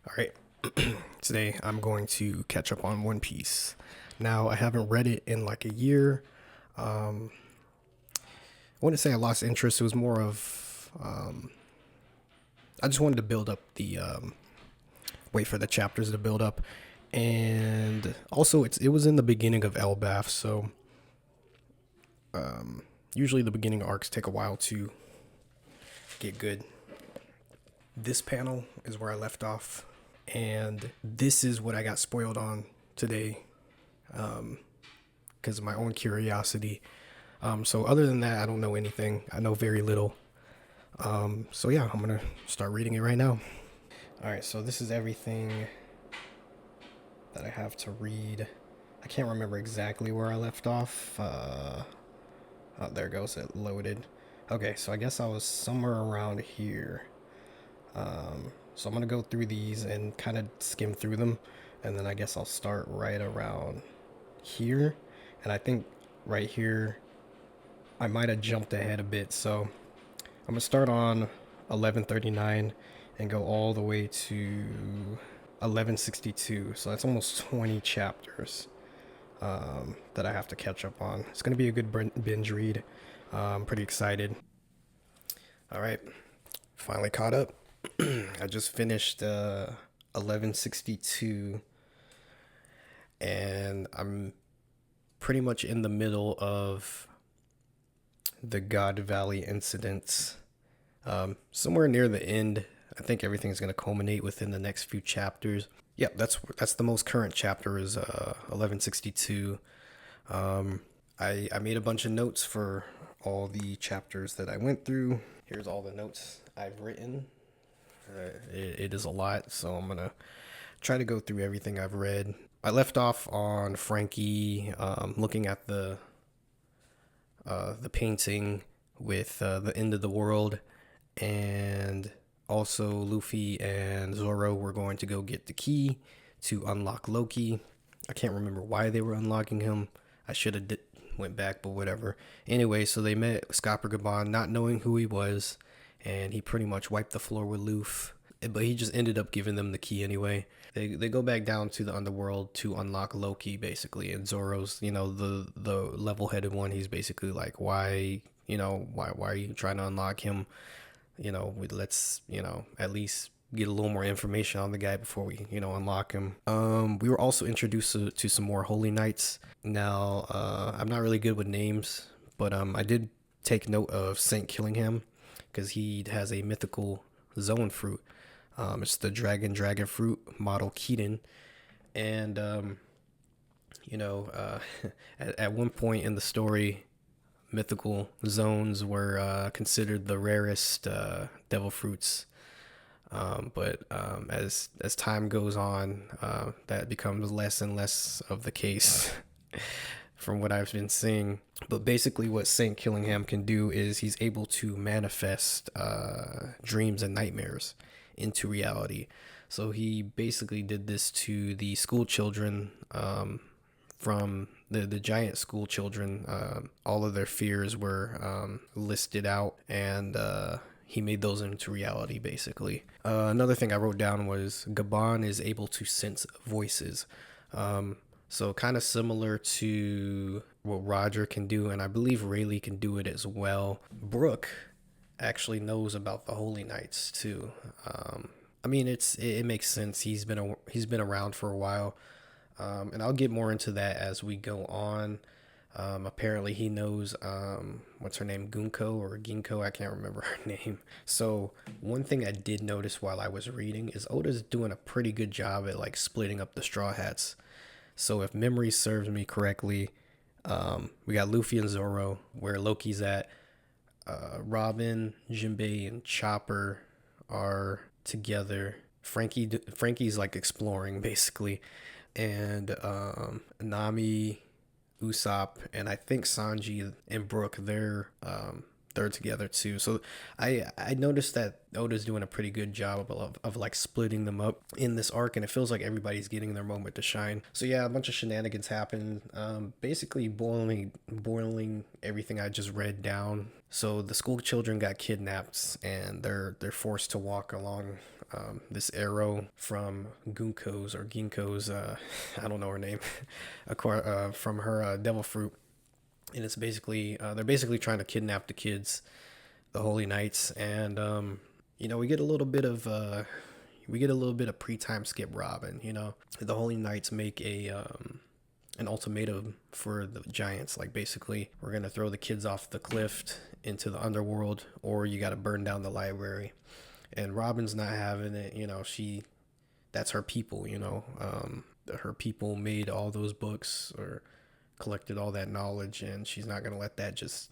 All right, today I'm going to catch up on One Piece. Now, I haven't read it in like a year. Um, I wouldn't say I lost interest. It was more of I just wanted to build up wait for the chapters to build up, and also it was in the beginning of Elbaf, so usually the beginning arcs take a while to get good. This panel is where I left off, and this is what I got spoiled on today because of my own curiosity. So other than that, I don't know anything. I know very little. So yeah, I'm gonna start reading it right now. All right, so this is everything that I have to read. I can't remember exactly where I left off. Oh, there goes it loaded. Okay, so I guess I was somewhere around here. So I'm gonna go through these and kind of skim through them, and then I guess I'll start right around here. And I think right here I might have jumped ahead a bit, so I'm gonna start on 1139 and go all the way to 1162. So that's almost 20 chapters that I have to catch up on. It's gonna be a good binge read. I'm pretty excited. All right, finally caught up. I just finished 1162, and I'm pretty much in the middle of the God Valley incidents. Somewhere near the end, I think everything's going to culminate within the next few chapters. Yep, that's the most current chapter is 1162. I made a bunch of notes for all the chapters that I went through. Here's all the notes I've written. It is a lot, so I'm gonna try to go through everything I've read. I left off on Frankie looking at the painting with the end of the world, and also Luffy and Zoro were going to go get the key to unlock Loki. I can't remember why they were unlocking him. I should have went back, but whatever. Anyway, so they met Scopper Gabon, not knowing who he was, and he pretty much wiped the floor with Luffy. But he just ended up giving them the key anyway. They go back down to the underworld to unlock Loki, basically. And Zoro's, the level-headed one. He's basically like, why are you trying to unlock him? Let's, at least get a little more information on the guy before we, unlock him. We were also introduced to some more Holy Knights. Now, I'm not really good with names, but I did take note of Saint Killingham because he has a mythical zone fruit. It's the dragon fruit model Keaton, and at one point in the story, mythical zones were considered the rarest devil fruits. But as time goes on, that becomes less and less of the case. From what I've been seeing. But basically what Saint Killingham can do is he's able to manifest dreams and nightmares into reality. So he basically did this to the school children from the giant school children. All of their fears were listed out, and he made those into reality, basically. Another thing I wrote down was Gabon is able to sense voices. So kind of similar to what Roger can do, and I believe Rayleigh can do it as well. Brooke actually knows about the Holy Knights too. I mean, it makes sense. He's been around for a while, and I'll get more into that as we go on. Apparently he knows what's her name, Ginko. I can't remember her name. So one thing I did notice while I was reading is Oda's doing a pretty good job at like splitting up the Straw Hats. So if memory serves me correctly, we got Luffy and Zoro, where Loki's at. Robin, Jinbei, and Chopper are together. Frankie's like exploring basically, and Nami, Usopp, and I think Sanji and Brooke, they're together too. So I noticed that Oda's doing a pretty good job of like splitting them up in this arc, and it feels like everybody's getting their moment to shine. So yeah, a bunch of shenanigans happen, basically boiling everything I just read down So the school children got kidnapped, and they're forced to walk along this arrow from Ginkgo's I don't know her name, from her devil fruit, and it's basically they're basically trying to kidnap the kids, the Holy Knights, and we get a little bit of pre-time skip Robin. The Holy Knights make a an ultimatum for the Giants. Like, basically, we're gonna throw the kids off the cliff into the underworld, or you got to burn down the library. And Robin's not having it. That's her people. Her people made all those books or collected all that knowledge, and she's not gonna let that just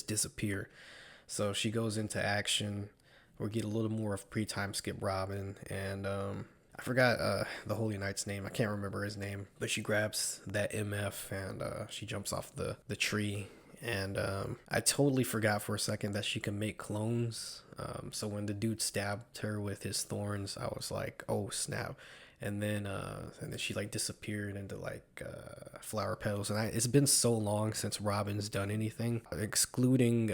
disappear. So she goes into action. We get a little more of pre-time skip Robin, and I forgot the Holy Knight's name. I can't remember his name, but she grabs that MF, and she jumps off the tree. And I totally forgot for a second that she can make clones. So when the dude stabbed her with his thorns, I was like, "Oh snap!" And then she like disappeared into like flower petals. And it's been so long since Robin's done anything, excluding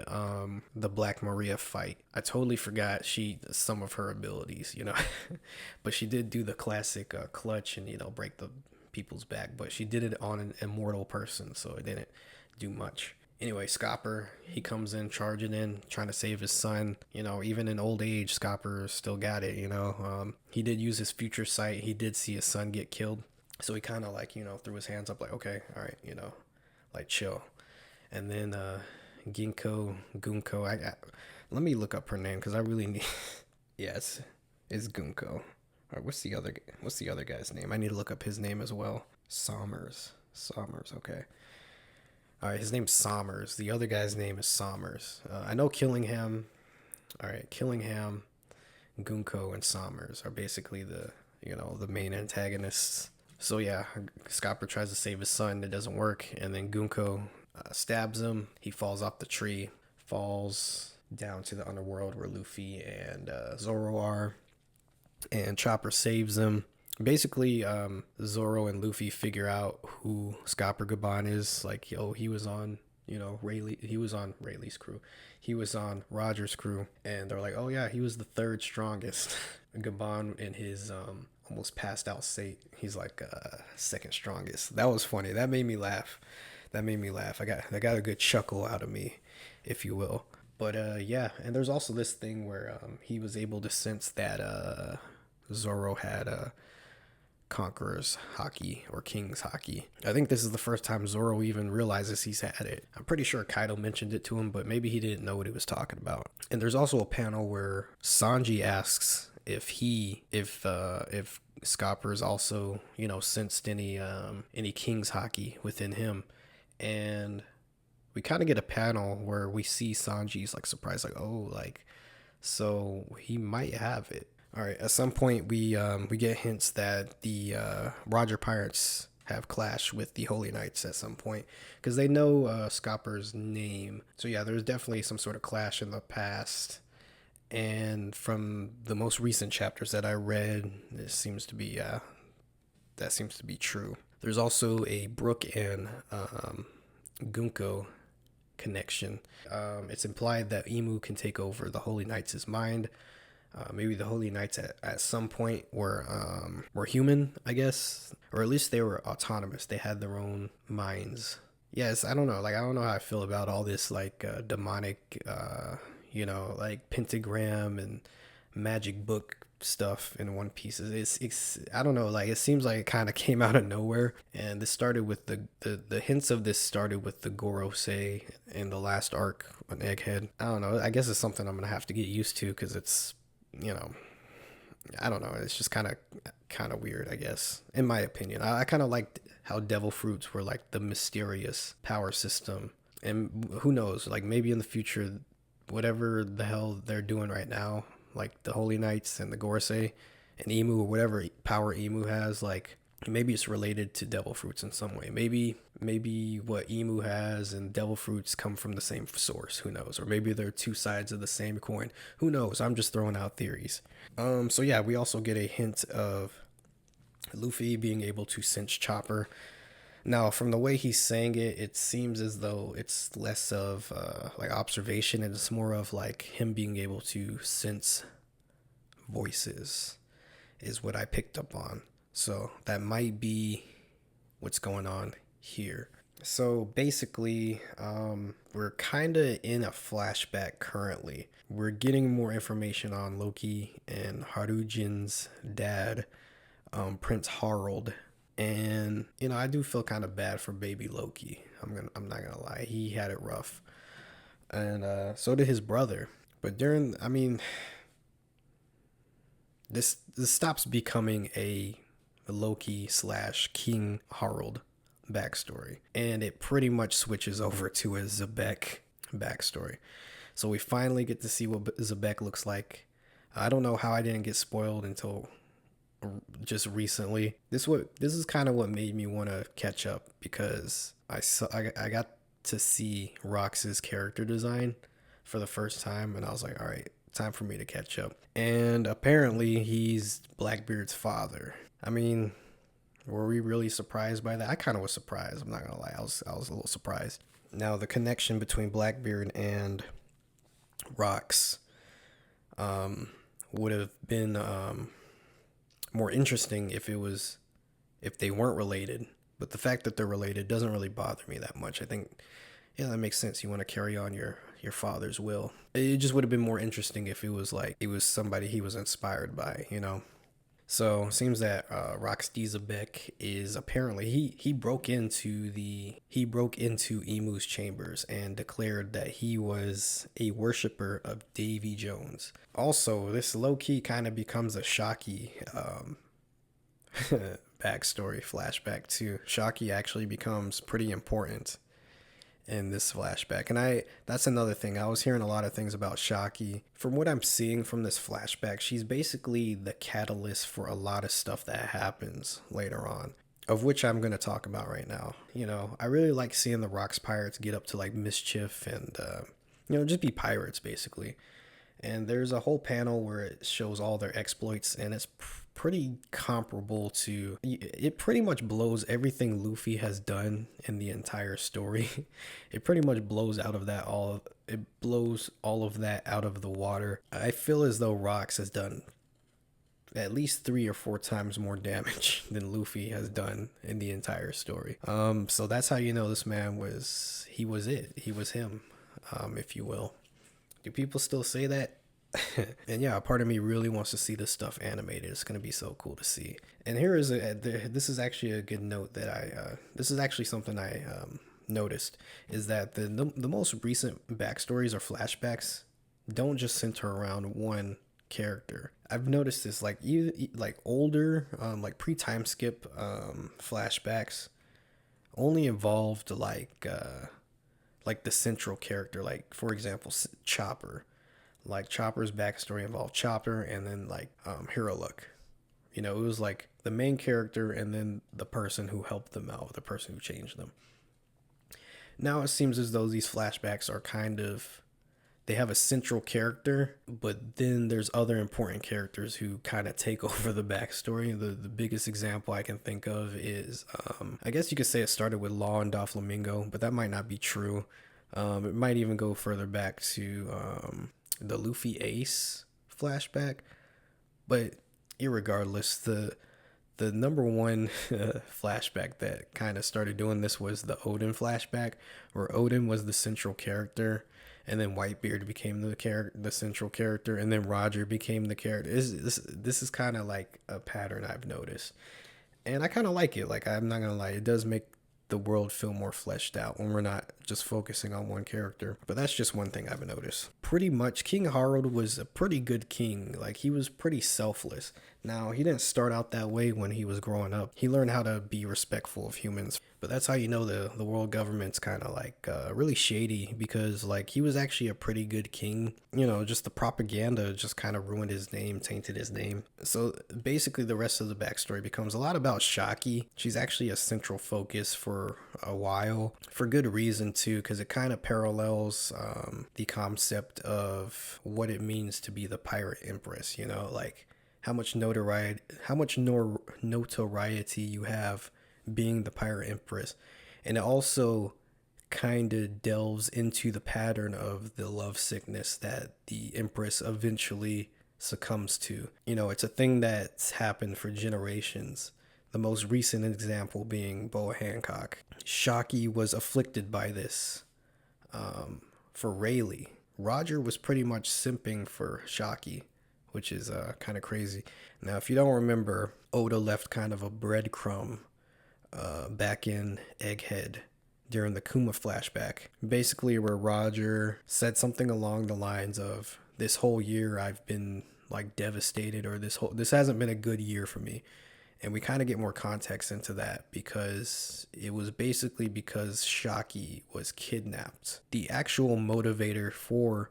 the Black Maria fight. I totally forgot some of her abilities. But she did do the classic clutch and break the people's back. But she did it on an immortal person, so it didn't do much. Anyway, Scopper, he comes in, charging in, trying to save his son. Even in old age, Scopper still got it. He did use his future sight. He did see his son get killed. So he kind of like, threw his hands up like, okay, all right, like chill. And then Gunko, let me look up her name because I really need, yes, it's Gunko. All right, what's the other guy's name? I need to look up his name as well. Sommers, okay. All right, his name's Sommers. The other guy's name is Sommers. I know Killingham. All right, Killingham, Gunko, and Sommers are basically the main antagonists. So yeah, Scopper tries to save his son. It doesn't work, and then Gunko stabs him. He falls off the tree, falls down to the underworld where Luffy and Zoro are, and Chopper saves him. Basically, Zoro and Luffy figure out who Scopper Gaban is. Like, he was on, he was on Rayleigh's crew. He was on Roger's crew. And they're like, oh yeah, he was the third strongest. Gaban in his almost passed out state, he's like second strongest. That was funny. That made me laugh. I got a good chuckle out of me, if you will. But yeah, and there's also this thing where he was able to sense that Zoro had Conqueror's Haki or King's Haki. I think this is the first time Zoro even realizes he's had it. I'm pretty sure Kaido mentioned it to him, but maybe he didn't know what he was talking about. And there's also a panel where Sanji asks if Scopper's also, sensed any King's Haki within him. And we kind of get a panel where we see Sanji's like surprised, like, oh, like, so he might have it. All right. At some point, we get hints that the Roger Pirates have clashed with the Holy Knights at some point because they know Scopper's name. So yeah, there's definitely some sort of clash in the past. And from the most recent chapters that I read, that seems to be true. There's also a Brook and Gunko connection. It's implied that Imu can take over the Holy Knights' mind. Maybe the Holy Knights at some point were human, I guess, or at least they were autonomous. They had their own minds. Yes, I don't know. Like, I don't know how I feel about all this like demonic, like pentagram and magic book stuff in One Piece. It's I don't know. Like, it seems like it kind of came out of nowhere, and this started with the hints of this started with the Gorosei in the last arc on Egghead. I don't know. I guess it's something I'm gonna have to get used to because it's. I don't know. It's just kind of weird, I guess, in my opinion. I kind of liked how devil fruits were like the mysterious power system, and who knows? Like, maybe in the future, whatever the hell they're doing right now, like the Holy Knights and the Gorosei and Emu or whatever power Emu has, like maybe it's related to devil fruits in some way. Maybe what Emu has and devil fruits come from the same source. Who knows? Or maybe they're two sides of the same coin. Who knows? I'm just throwing out theories. So yeah, we also get a hint of Luffy being able to sense Chopper. Now, from the way he's saying it, it seems as though it's less of like observation and it's more of like him being able to sense voices, is what I picked up on. So that might be what's going on here. So basically, we're kind of in a flashback currently. We're getting more information on Loki and Harujin's dad, Prince Harald. And I do feel kind of bad for baby Loki. I'm not gonna lie, he had it rough, and so did his brother. But I mean, this stops becoming a Loki slash King Harald backstory, and it pretty much switches over to a Zebek backstory. So we finally get to see what Zebek looks like. I don't know how I didn't get spoiled until just recently. This is kind of what made me want to catch up, because I got to see Rox's character design for the first time, and I was like, all right, time for me to catch up. And apparently he's Blackbeard's father. I mean, were we really surprised by that? I kind of was surprised. I'm not gonna lie, I was a little surprised. Now the connection between Blackbeard and Rox would have been more interesting if they weren't related. But the fact that they're related doesn't really bother me that much. I think, yeah, that makes sense. You want to carry on your father's will. It just would have been more interesting if it was like it was somebody he was inspired by. So it seems that Rox Dizabek is apparently he broke into Emu's chambers and declared that he was a worshiper of Davy Jones. Also, this low key kind of becomes a Shocky backstory flashback too. Shocky actually becomes pretty important in this flashback, and that's another thing. I was hearing a lot of things about Shocky. From what I'm seeing from this flashback, she's basically the catalyst for a lot of stuff that happens later on, of which I'm going to talk about right now. I really like seeing the Rox pirates get up to like mischief and just be pirates basically. And there's a whole panel where it shows all their exploits, and it's pretty comparable to, it pretty much blows everything Luffy has done in the entire story. It pretty much blows all of that out of the water. I feel as though Rox has done at least 3 or 4 times more damage than Luffy has done in the entire story. So that's how you know this man was him, if you will. Do people still say that? And yeah, a part of me really wants to see this stuff animated. It's going to be so cool to see. And this is actually a good note that this is actually something I noticed, is that the most recent backstories or flashbacks don't just center around one character. I've noticed this, like older, like pre-time skip flashbacks only involved like the central character. Like, for example, Chopper. Like, Chopper's backstory involved Chopper and then like Hero Luck. It was like the main character and then the person who helped them out, the person who changed them. Now it seems as though these flashbacks are they have a central character, but then there's other important characters who kind of take over the backstory. The biggest example I can think of is, I guess you could say it started with Law and Doflamingo, but that might not be true. It might even go further back to the Luffy Ace flashback. But irregardless, the number one flashback that kind of started doing this was the Odin flashback, where Odin was the central character, and then Whitebeard became the central character, and then Roger became the character. This is kind of like a pattern I've noticed, and I kind of like it. Like, I'm not gonna lie, it does make the world feel more fleshed out when we're not just focusing on one character. But that's just one thing I've noticed. Pretty much, King Harold was a pretty good king. Like, he was pretty selfless. Now, he didn't start out that way when he was growing up. He learned how to be respectful of humans. But that's how you know the world government's kind of like really shady, because like he was actually a pretty good king. Just the propaganda just kind of ruined his name, tainted his name. So basically the rest of the backstory becomes a lot about Shocky. She's actually a central focus for a while, for good reason too, because it kind of parallels the concept of what it means to be the pirate empress. Like how much notoriety you have being the Pirate Empress. And it also kind of delves into the pattern of the love sickness that the Empress eventually succumbs to. You know, it's a thing that's happened for generations. The most recent example being Boa Hancock. Shockey was afflicted by this for Rayleigh. Roger was pretty much simping for Shockey, which is kind of crazy. Now, if you don't remember, Oda left kind of a breadcrumb back in Egghead during the Kuma flashback, basically where Roger said something along the lines of, "This whole year I've been like devastated," or this hasn't been a good year for me. And we kind of get more context into that because it was basically because Shockey was kidnapped. The actual motivator for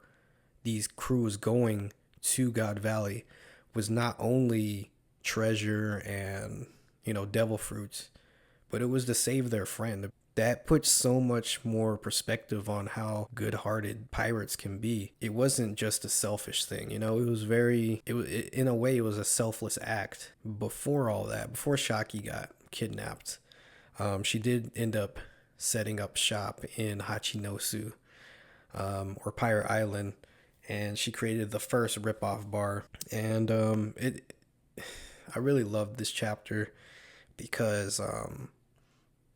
these crews going to God Valley was not only treasure and, you know, devil fruits, but it was to save their friend. That puts so much more perspective on how good-hearted pirates can be. It wasn't just a selfish thing, you know. In a way, it was a selfless act. Before all that, before Shockey got kidnapped, she did end up setting up shop in Hachinosu, or Pirate Island, and she created the first rip-off bar. And I really loved this chapter because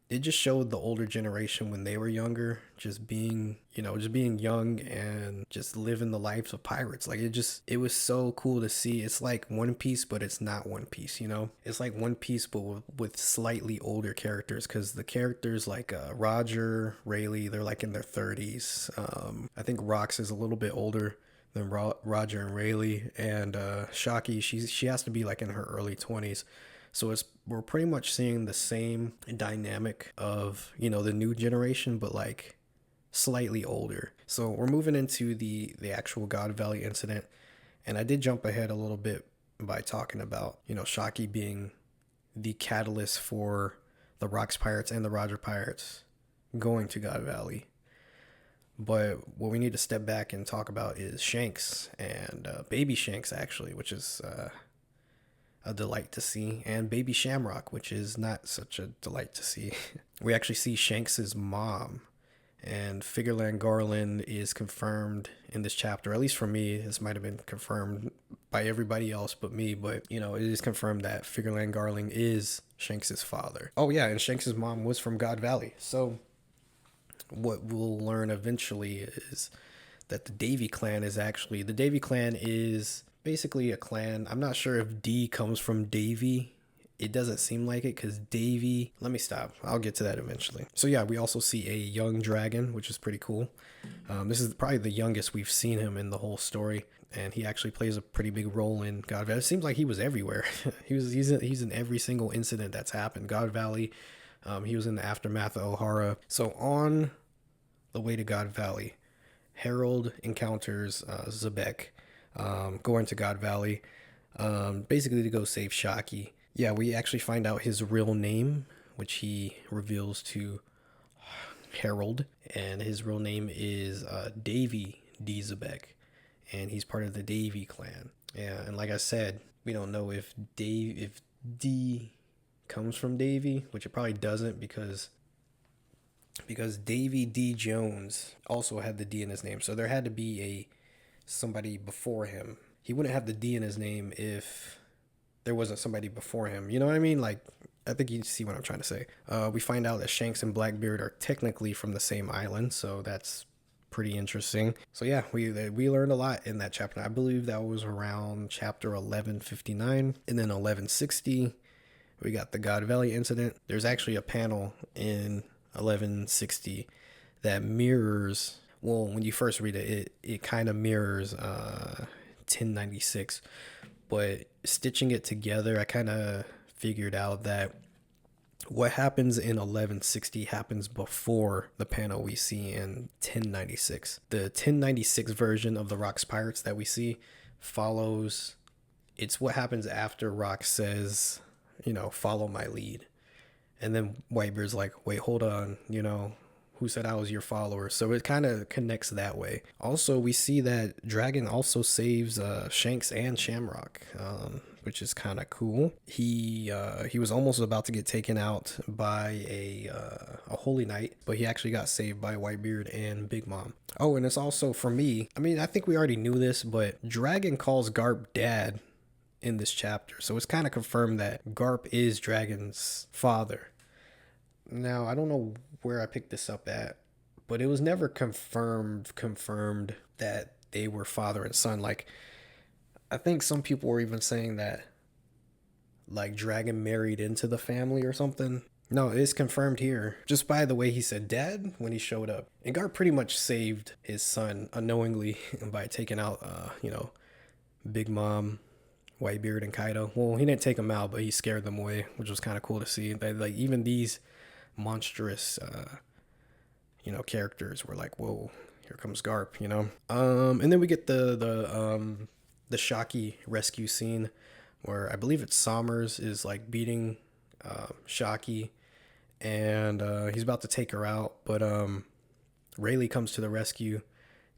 it just showed the older generation when they were younger, just being young and just living the lives of pirates. Like it was so cool to see. It's like One Piece, but it's not One Piece, you know? It's like One Piece, but with slightly older characters, because the characters like Roger, Rayleigh, they're like in their 30s. I think Rox is a little bit older than Roger and Rayleigh, and Shockey, she has to be like in her early 20s. So we're pretty much seeing the same dynamic of, you know, the new generation, but like slightly older. So we're moving into the actual God Valley incident. And I did jump ahead a little bit by talking about, you know, Shockey being the catalyst for the Rox Pirates and the Roger Pirates going to God Valley. But what we need to step back and talk about is Shanks and Baby Shanks, actually, which is a delight to see, and Baby Shamrock, which is not such a delight to see. We actually see Shanks's mom, and Figureland Garland is confirmed in this chapter. At least for me, this might have been confirmed by everybody else but me, but you know, it is confirmed that Figureland Garland is Shanks's father. Oh yeah, and Shanks's mom was from God Valley. So what we'll learn eventually is that the Davy clan is basically a clan. I'm not sure if D comes from Davy. It doesn't seem like it, because Davy... Let me stop. I'll get to that eventually. So yeah, we also see a young dragon, which is pretty cool. This is probably the youngest we've seen him in the whole story, and he actually plays a pretty big role in God Valley. It seems like he was everywhere. He's in every single incident that's happened. God Valley. He was in the aftermath of O'Hara. So on the way to God Valley, Harold encounters Zebek, going to God Valley, basically to go save Shockey. Yeah, we actually find out his real name, which he reveals to Harold, and his real name is Davy D. Zebek, and he's part of the Davy clan. Yeah, and like I said, we don't know if D comes from Davy, which it probably doesn't, because Davy D. Jones also had the D in his name, so there had to be somebody before him. He wouldn't have the D in his name if there wasn't somebody before him. You know what I mean? Like, I think you see what I'm trying to say. We find out that Shanks and Blackbeard are technically from the same island, so that's pretty interesting. So yeah, we learned a lot in that chapter. I believe that was around chapter 1159, and then 1160 we got the God Valley incident. There's actually a panel in 1160 that mirrors, well, when you first read it kind of mirrors 1096, but stitching it together, I kind of figured out that what happens in 1160 happens before the panel we see in 1096. The 1096 version of the Rox Pirates that we see follows, it's what happens after Rox says, you know, follow my lead. And then Whitebeard's like, wait, hold on, you know, who said I was your follower? So it kind of connects that way. Also, we see that Dragon also saves Shanks and Shamrock, which is kind of cool. He was almost about to get taken out by a holy knight, but he actually got saved by Whitebeard and Big Mom. Oh, and it's also, for me, I mean, I think we already knew this, but Dragon calls Garp dad in this chapter, so it's kind of confirmed that Garp is Dragon's father. Now, I don't know where I picked this up at, but it was never confirmed that they were father and son. Like, I think some people were even saying that, like, Dragon married into the family or something. No, it's confirmed here just by the way he said dad when he showed up. And Garp pretty much saved his son unknowingly by taking out, Big Mom, Whitebeard, and Kaido. Well, he didn't take them out, but he scared them away, which was kind of cool to see. That, like, even these monstrous, characters were like, whoa, here comes Garp, and then we get the Shocky rescue scene where I believe it's Sommers is like beating Shocky, and he's about to take her out, but Rayleigh comes to the rescue,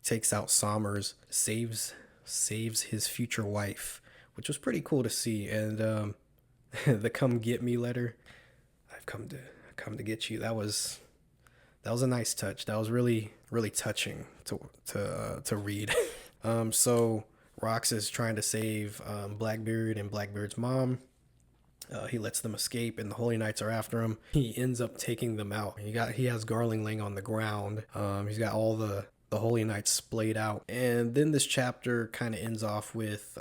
takes out Sommers, saves his future wife, which was pretty cool to see. And the "come get me" letter, I've come to get you. That was a nice touch. That was really touching to read. So Rox is trying to save Blackbeard and Blackbeard's mom. He lets them escape, and the Holy Knights are after him. He ends up taking them out. He has Garling laying on the ground. He's got all the Holy Knights splayed out, and then this chapter kind of ends off with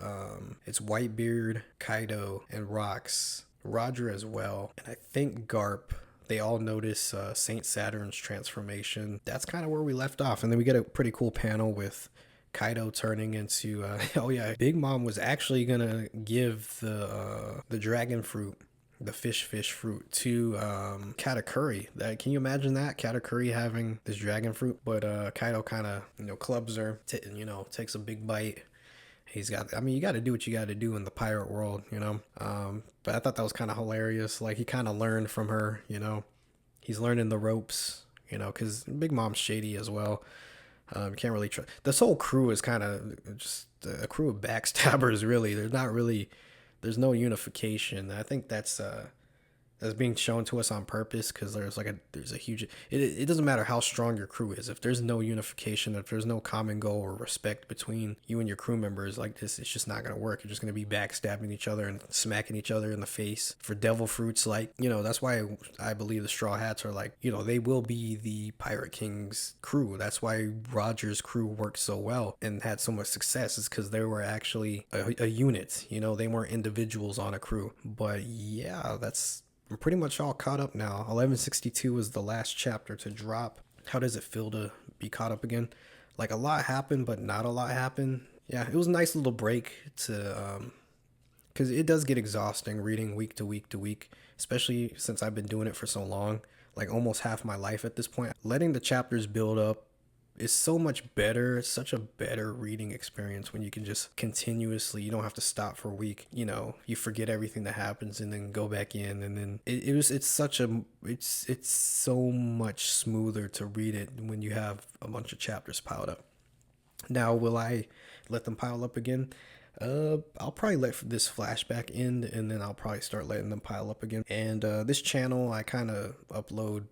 it's Whitebeard, Kaido, and Rox, Roger as well, and I think Garp. They all notice Saint Saturn's transformation. That's kind of where we left off, and then we get a pretty cool panel with Kaido turning into Big Mom was actually gonna give the dragon fruit, the fish fruit, to Katakuri. Can you imagine that, Katakuri having this dragon fruit? But Kaido kind of clubs her, takes a big bite. You got to do what you got to do in the pirate world, but I thought that was kind of hilarious. Like, he kind of learned from her, he's learning the ropes, because Big Mom's shady as well. You can't really trust. This whole crew is kind of just a crew of backstabbers, really. There's no unification. I think that's being shown to us on purpose, because there's a huge, it doesn't matter how strong your crew is, if there's no unification, if there's no common goal or respect between you and your crew members, like this, it's just not going to work. You're just going to be backstabbing each other and smacking each other in the face for devil fruits. Like, that's why I believe the Straw Hats are like, they will be the Pirate King's crew. That's why Roger's crew worked so well and had so much success, is because they were actually a unit. They weren't individuals on a crew. But yeah, I'm pretty much all caught up now. 1162 was the last chapter to drop. How does it feel to be caught up again? Like, a lot happened, but not a lot happened. Yeah, it was a nice little break because it does get exhausting reading week to week to week, especially since I've been doing it for so long, like almost half my life at this point. Letting the chapters build up is so much better. It's such a better reading experience when you can just continuously, you don't have to stop for a week, you forget everything that happens and then go back in, and then it's so much smoother to read it when you have a bunch of chapters piled up. Now, will I let them pile up again? I'll probably let this flashback end, and then I'll probably start letting them pile up again. And this channel, I kind of upload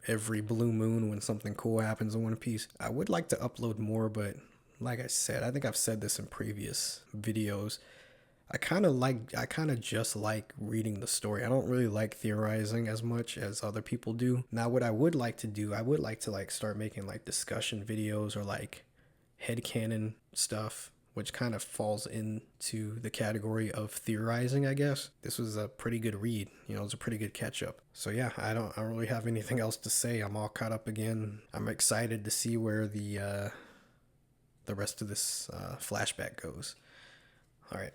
every blue moon when something cool happens in One Piece. I would like to upload more, but like I said, I think I've said this in previous videos, I kind of just like reading the story. I don't really like theorizing as much as other people do. Now, what I would like to do, I would like to start making discussion videos or headcanon stuff, which kind of falls into the category of theorizing, I guess. This was a pretty good read. It was a pretty good catch up. So yeah, I don't really have anything else to say. I'm all caught up again. I'm excited to see where the rest of this flashback goes. All right.